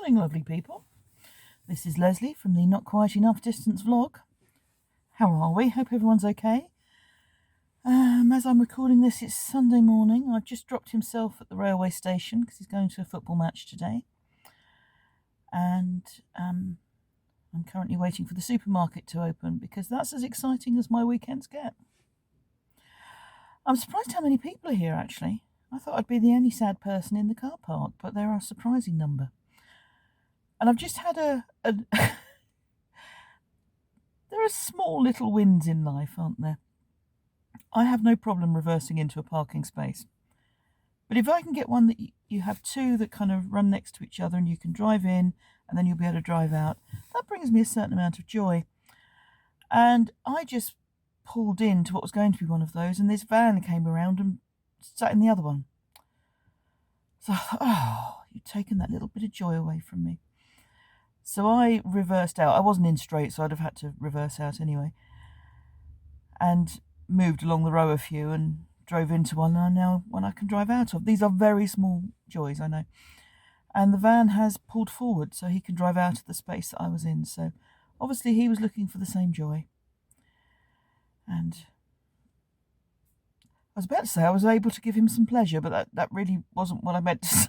morning, lovely people. This is Lesley from the Not Quite Enough Distance vlog. How are we? Hope everyone's okay. As I'm recording this, it's Sunday morning. I've just dropped himself at the railway station because he's going to a football match today. And I'm currently waiting for the supermarket to open because that's as exciting as my weekends get. I'm surprised how many people are here, actually. I thought I'd be the only sad person in the car park, but there are a surprising number. And I've just had there are small little wins in life, aren't there? I have no problem reversing into a parking space. But if I can get one that you have two that kind of run next to each other and you can drive in and then you'll be able to drive out, that brings me a certain amount of joy. And I just pulled into what was going to be one of those, and this van came around and sat in the other one. So I thought, oh, you've taken that little bit of joy away from me. So I reversed out. I wasn't in straight, so I'd have had to reverse out anyway. And moved along the row a few and drove into one, and now one I can drive out of. These are very small joys, I know. And the van has pulled forward so he can drive out of the space that I was in. So obviously he was looking for the same joy. And I was about to say I was able to give him some pleasure, but that really wasn't what I meant to say.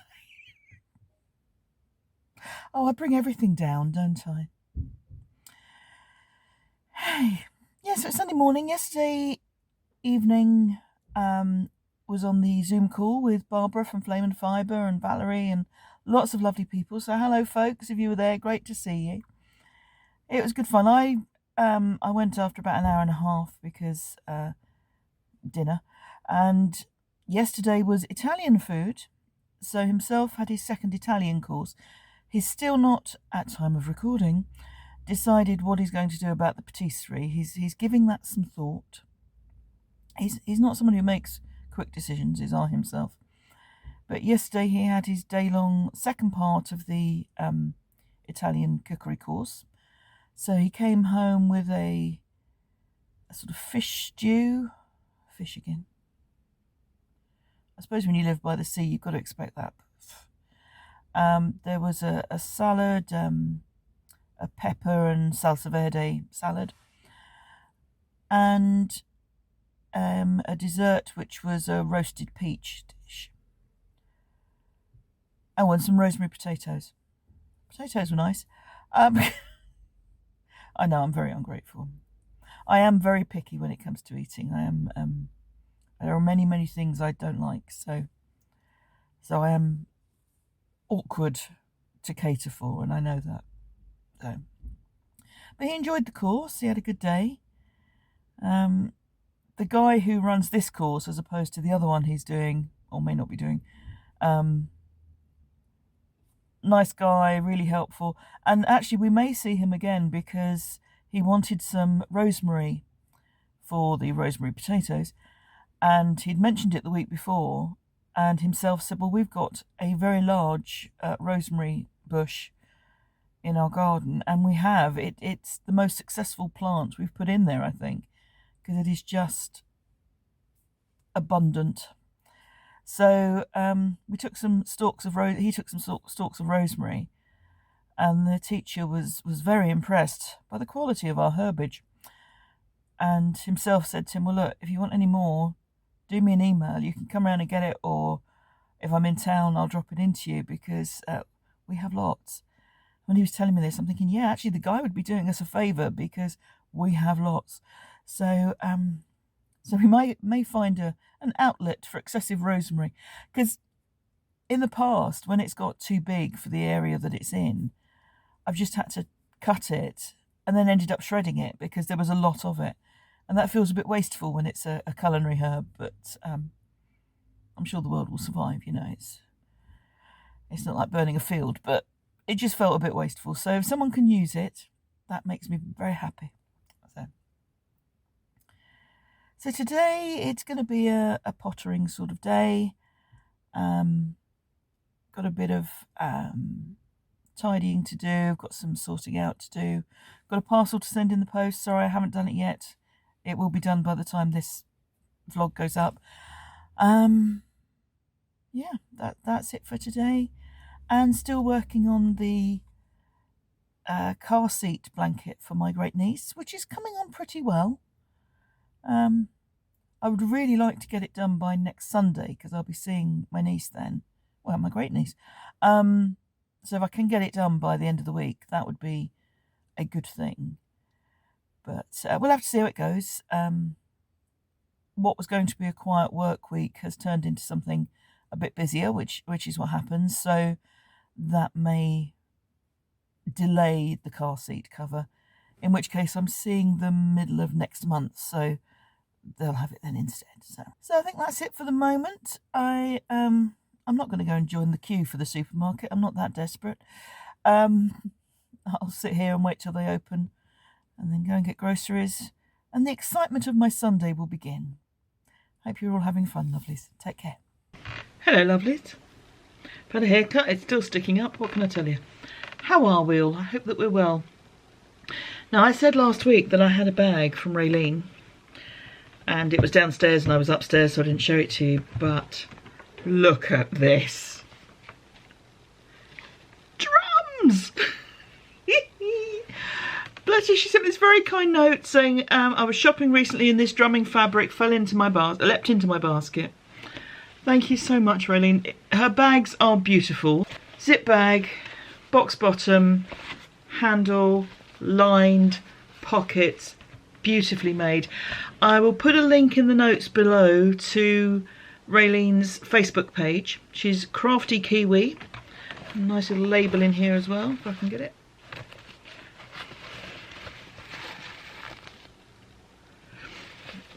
Oh, I bring everything down, don't I? Hey, yes, it's Sunday morning. Yesterday evening was on the Zoom call with Barbara from Flame and Fibre and Valerie and lots of lovely people. So hello, folks, if you were there, great to see you. It was good fun. I went after about an hour and a half because dinner. And yesterday was Italian food. So himself had his second Italian course. He's still not, at time of recording, decided what he's going to do about the patisserie. He's giving that some thought. He's not someone who makes quick decisions, is himself. But yesterday he had his day-long second part of the Italian cookery course. So he came home with a sort of fish stew. Fish again. I suppose when you live by the sea, you've got to expect that. There was a salad, a pepper and salsa verde salad, and a dessert which was a roasted peach dish. Oh, and some rosemary potatoes. Potatoes were nice. I know I'm very ungrateful. I am very picky when it comes to eating. I am. There are many things I don't like, so I am awkward to cater for, and I know that. So, but he enjoyed the course. He had a good day. The guy who runs this course, as opposed to the other one he's doing, or may not be doing, nice guy, really helpful. And actually, we may see him again because he wanted some rosemary for the rosemary potatoes. And he'd mentioned it the week before, and himself said, well, we've got a very large rosemary bush in our garden, and we have. It's the most successful plant we've put in there, I think, because it is just abundant. So we took some stalks of he took some stalks of rosemary, and the teacher was very impressed by the quality of our herbage. And himself said to him, well, look, if you want any more, do me an email. You can come around and get it, or if I'm in town, I'll drop it into you because we have lots. When he was telling me this, I'm thinking, yeah, actually, the guy would be doing us a favour because we have lots. So we may find an outlet for excessive rosemary, because in the past, when it's got too big for the area that it's in, I've just had to cut it and then ended up shredding it because there was a lot of it. And that feels a bit wasteful when it's a culinary herb, but I'm sure the world will survive, you know. It's not like burning a field, but it just felt a bit wasteful. So if someone can use it, that makes me very happy. So today it's going to be a pottering sort of day. Got a bit of tidying to do, got some sorting out to do, got a parcel to send in the post. Sorry, I haven't done it yet. It will be done by the time this vlog goes up. Yeah, that's it for today. and still working on the car seat blanket for my great niece, which is coming on pretty well. I would really like to get it done by next Sunday because I'll be seeing my niece then. Well, my great niece. So if I can get it done by the end of the week, that would be a good thing. But we'll have to see how it goes. What was going to be a quiet work week has turned into something a bit busier, which is what happens. So that may delay the car seat cover, in which case I'm seeing them middle of next month. So they'll have it then instead. So I think that's it for the moment. I'm not going to go and join the queue for the supermarket. I'm not that desperate. I'll sit here and wait till they open and then go and get groceries. And the excitement of my Sunday will begin. Hope you're all having fun, lovelies. Take care. Hello, lovelies. I've had a haircut. It's still sticking up. What can I tell you? How are we all? I hope that we're well. Now, I said last week that I had a bag from Lesley. And it was downstairs and I was upstairs, so I didn't show it to you. But look at this. Drums! Bless you, she sent this very kind note saying, I was shopping recently and this drumming fabric leapt into my basket. Thank you so much, Raylene. Her bags are beautiful. Zip bag, box bottom, handle, lined, pockets, beautifully made. I will put a link in the notes below to Raylene's Facebook page. She's Crafty Kiwi. A nice little label in here as well, if I can get it.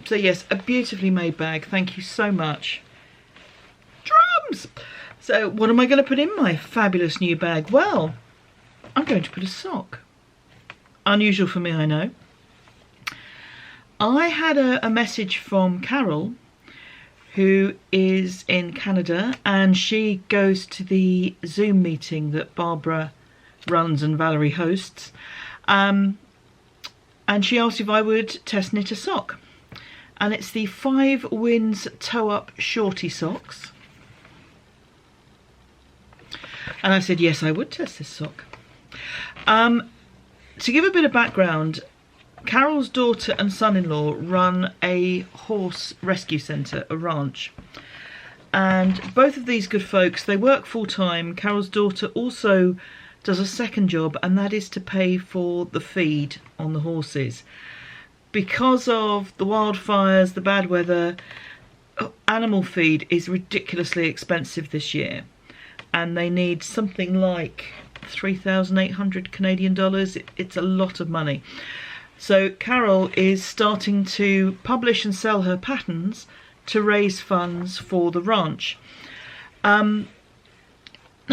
So yes, a beautifully made bag. Thank you so much. Drums! So what am I going to put in my fabulous new bag? Well, I'm going to put a sock. Unusual for me, I know. I had a message from Carol, who is in Canada, and she goes to the Zoom meeting that Barbara runs and Valerie hosts. And she asked if I would test knit a sock. And it's the 5 Winds Toe Up Shorty Socks. And I said, yes, I would test this sock. To give a bit of background, Carol's daughter and son-in-law run a horse rescue centre, a ranch. And both of these good folks, they work full-time. Carol's daughter also does a second job, and that is to pay for the feed on the horses. Because of the wildfires, the bad weather, animal feed is ridiculously expensive this year. And they need something like 3,800 Canadian dollars. It's a lot of money. So Carol is starting to publish and sell her patterns to raise funds for the ranch. Now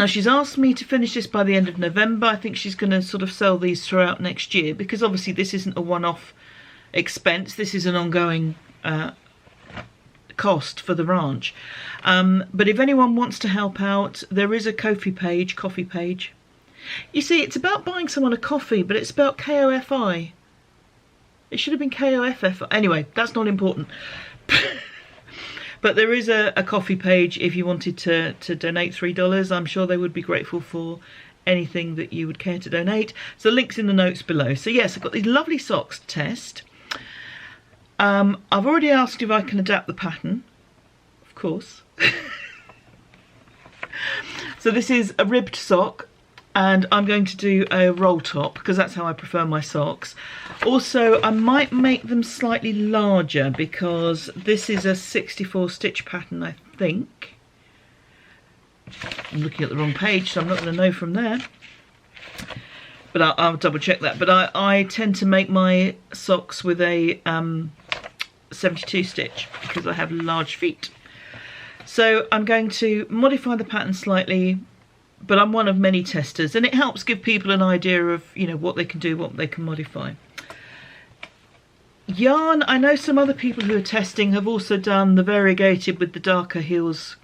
she's asked me to finish this by the end of November. I think she's going to sort of sell these throughout next year, because obviously this isn't a one-off expense. This is an ongoing cost for the ranch. But if anyone wants to help out, there is a coffee page. You see, it's about buying someone a coffee, but it's spelled K-O-F-I. It should have been K-O-F-F. Anyway, that's not important. But there is a coffee page if you wanted to donate $3. I'm sure they would be grateful for anything that you would care to donate. So links in the notes below. So yes, I've got these lovely socks to test. I've already asked if I can adapt the pattern. Of course. So this is a ribbed sock. And I'm going to do a roll top because that's how I prefer my socks. Also, I might make them slightly larger because this is a 64 stitch pattern, I think. I'm looking at the wrong page, so I'm not going to know from there. But I'll double check that. But I tend to make my socks with a 72 stitch because I have large feet. So I'm going to modify the pattern slightly. But I'm one of many testers, and it helps give people an idea of, you know, what they can do, what they can modify. Yarn, I know some other people who are testing have also done the variegated with the darker heels,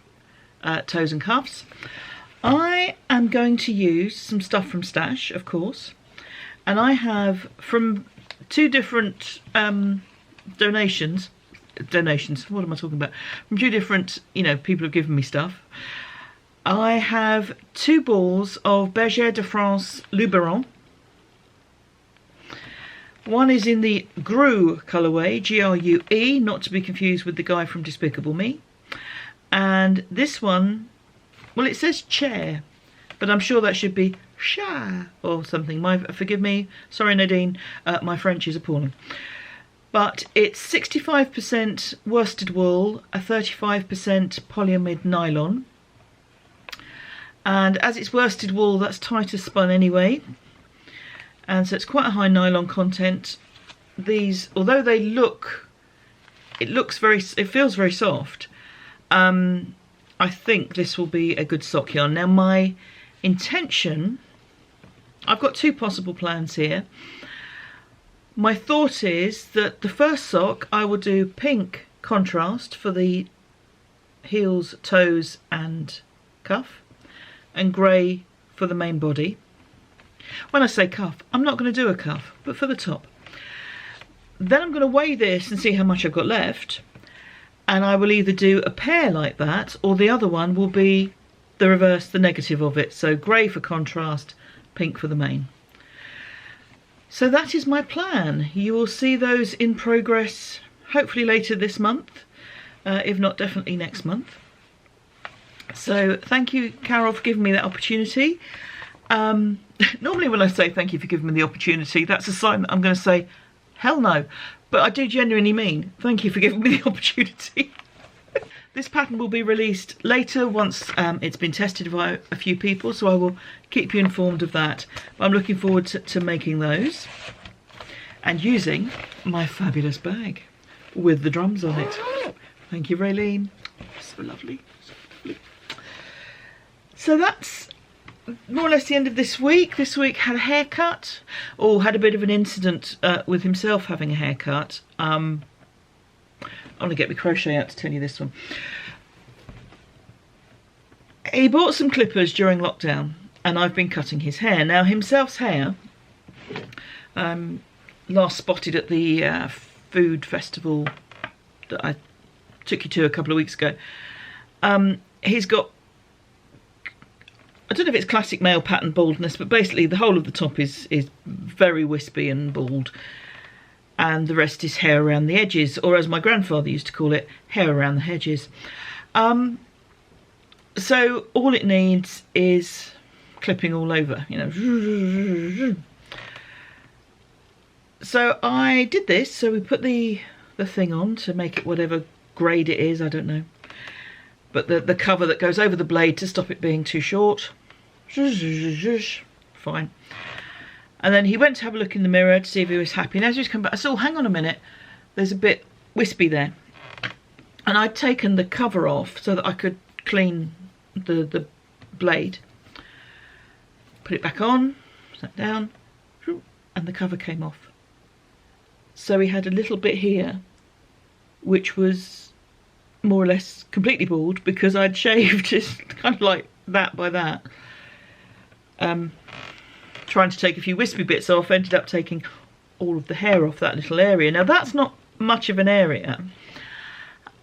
toes and cuffs. I am going to use some stuff from Stash, of course, and I have from 2 different donations, what am I talking about? From 2 different, you know, people have given me stuff. I have 2 balls of Bergère de France Luberon. One is in the Grue colourway, Grue, not to be confused with the guy from Despicable Me. And this one, well, it says chair, but I'm sure that should be chat or something. Forgive me, sorry Nadine, my French is appalling. But it's 65% worsted wool, a 35% polyamide nylon. And as it's worsted wool, that's tighter spun anyway. And so it's quite a high nylon content. These, although they look, it feels very soft. I think this will be a good sock yarn. Now my intention, I've got 2 possible plans here. My thought is that the first sock I will do pink contrast for the heels, toes and cuff, and grey for the main body. When I say cuff, I'm not going to do a cuff, but for the top. Then I'm going to weigh this and see how much I've got left, and I will either do a pair like that, or the other one will be the reverse, the negative of it. So grey for contrast, pink for the main. So that is my plan. You will see those in progress hopefully later this month, if not definitely next month. So thank you, Carol, for giving me that opportunity. Normally when I say thank you for giving me the opportunity, that's a sign that I'm going to say hell no, but I do genuinely mean thank you for giving me the opportunity. This pattern will be released later once it's been tested by a few people, so I will keep you informed of that. I'm looking forward to making those and using my fabulous bag with the drums on it. Thank you, Raylene. So lovely, so lovely. So that's more or less the end of this week. This week had a haircut, or had a bit of an incident with himself having a haircut. I want to get my crochet out to tell you this one. He bought some clippers during lockdown, and I've been cutting his hair. Now, himself's hair, last spotted at the food festival that I took you to a couple of weeks ago. He's got, I don't know if it's classic male pattern baldness, but basically the whole of the top is very wispy and bald, and the rest is hair around the edges, or as my grandfather used to call it, hair around the hedges. So all it needs is clipping all over, you know. So I did this, so we put the thing on to make it whatever grade it is, I don't know. But the cover that goes over the blade to stop it being too short. Fine. And then he went to have a look in the mirror to see if he was happy. And as he's come back, I said, oh, hang on a minute, there's a bit wispy there. And I'd taken the cover off so that I could clean the blade. Put it back on, sat down, and the cover came off. So he had a little bit here, which was more or less completely bald because I'd shaved just kind of like that by that. Trying to take a few wispy bits off, ended up taking all of the hair off that little area. Now that's not much of an area,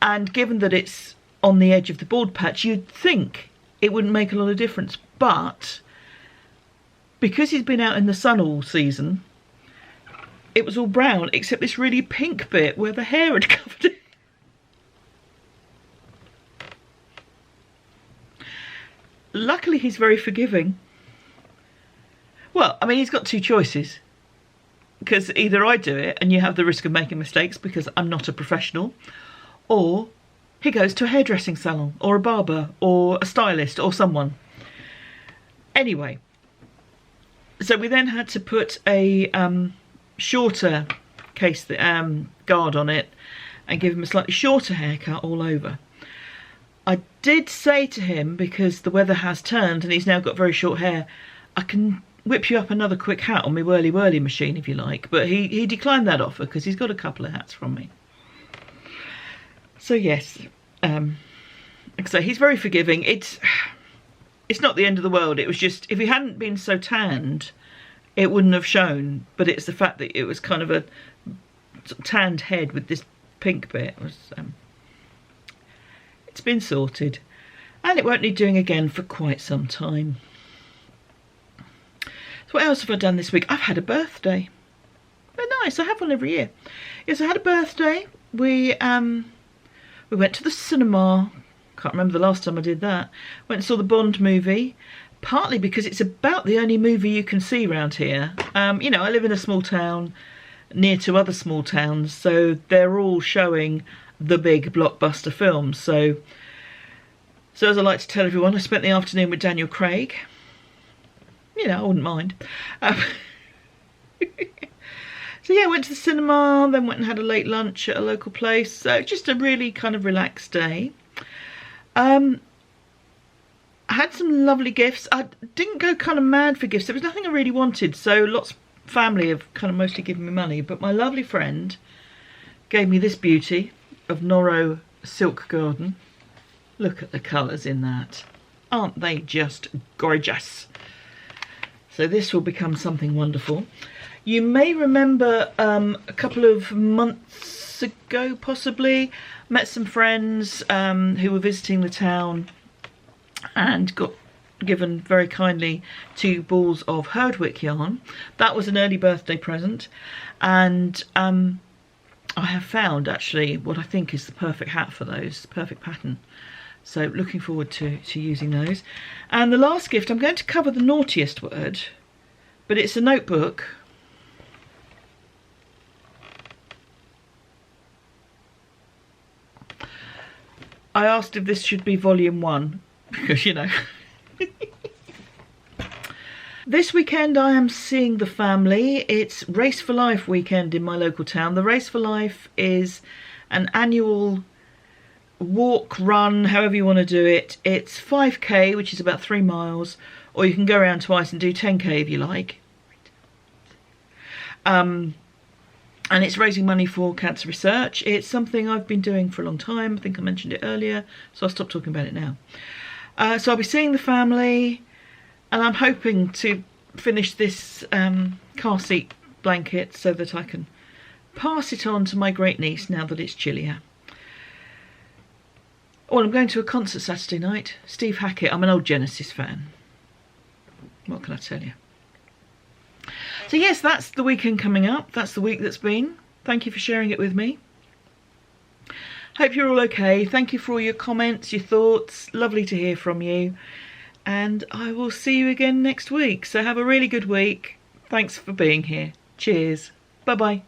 and given that it's on the edge of the bald patch, you'd think it wouldn't make a lot of difference, but because he's been out in the sun all season, it was all brown except this really pink bit where the hair had covered it. Luckily he's very forgiving. Well, I mean, he's got 2 choices, because either I do it and you have the risk of making mistakes because I'm not a professional, or he goes to a hairdressing salon or a barber or a stylist or someone. Anyway, so we then had to put a shorter case, guard on it, and give him a slightly shorter haircut all over. I did say to him, because the weather has turned and he's now got very short hair, I can whip you up another quick hat on my whirly whirly machine if you like, but he declined that offer because he's got a couple of hats from me. So yes, so he's very forgiving. It's not the end of the world. It was just, if he hadn't been so tanned, it wouldn't have shown, but it's the fact that it was kind of a tanned head with this pink bit. It's been sorted. And it won't need doing again for quite some time. So what else have I done this week? I've had a birthday. They're nice, I have one every year. Yes, I had a birthday. We went to the cinema. Can't remember the last time I did that. Went and saw the Bond movie, partly because it's about the only movie you can see around here. You know, I live in a small town near to other small towns, so they're all showing the big blockbuster films. So as I like to tell everyone, I spent the afternoon with Daniel Craig. You know, I wouldn't mind. So yeah, went to the cinema, then went and had a late lunch at a local place. So just a really kind of relaxed day. I had some lovely gifts. I didn't go kind of mad for gifts. There was nothing I really wanted. So lots of family have kind of mostly given me money. But my lovely friend gave me this beauty of Noro Silk Garden. Look at the colours in that. Aren't they just gorgeous? So this will become something wonderful. You may remember a couple of months ago, possibly, met some friends who were visiting the town and got given very kindly 2 balls of Herdwick yarn. That was an early birthday present, and I have found actually what I think is the perfect hat for those, perfect pattern. So looking forward to using those. And the last gift, I'm going to cover the naughtiest word, but it's a notebook. I asked if this should be volume 1, because, you know. This weekend I am seeing the family. It's Race for Life weekend in my local town. The Race for Life is an annual walk, run, however you want to do it. It's 5k, which is about 3 miles, or you can go around twice and do 10k if you like. And it's raising money for cancer research. It's something I've been doing for a long time. I think I mentioned it earlier, so I'll stop talking about it now. So I'll be seeing the family, and I'm hoping to finish this car seat blanket so that I can pass it on to my great niece now that it's chillier. Well, I'm going to a concert Saturday night. Steve Hackett. I'm an old Genesis fan. What can I tell you? So yes, that's the weekend coming up. That's the week that's been. Thank you for sharing it with me. Hope you're all okay. Thank you for all your comments, your thoughts. Lovely to hear from you. And I will see you again next week. So have a really good week. Thanks for being here. Cheers. Bye-bye.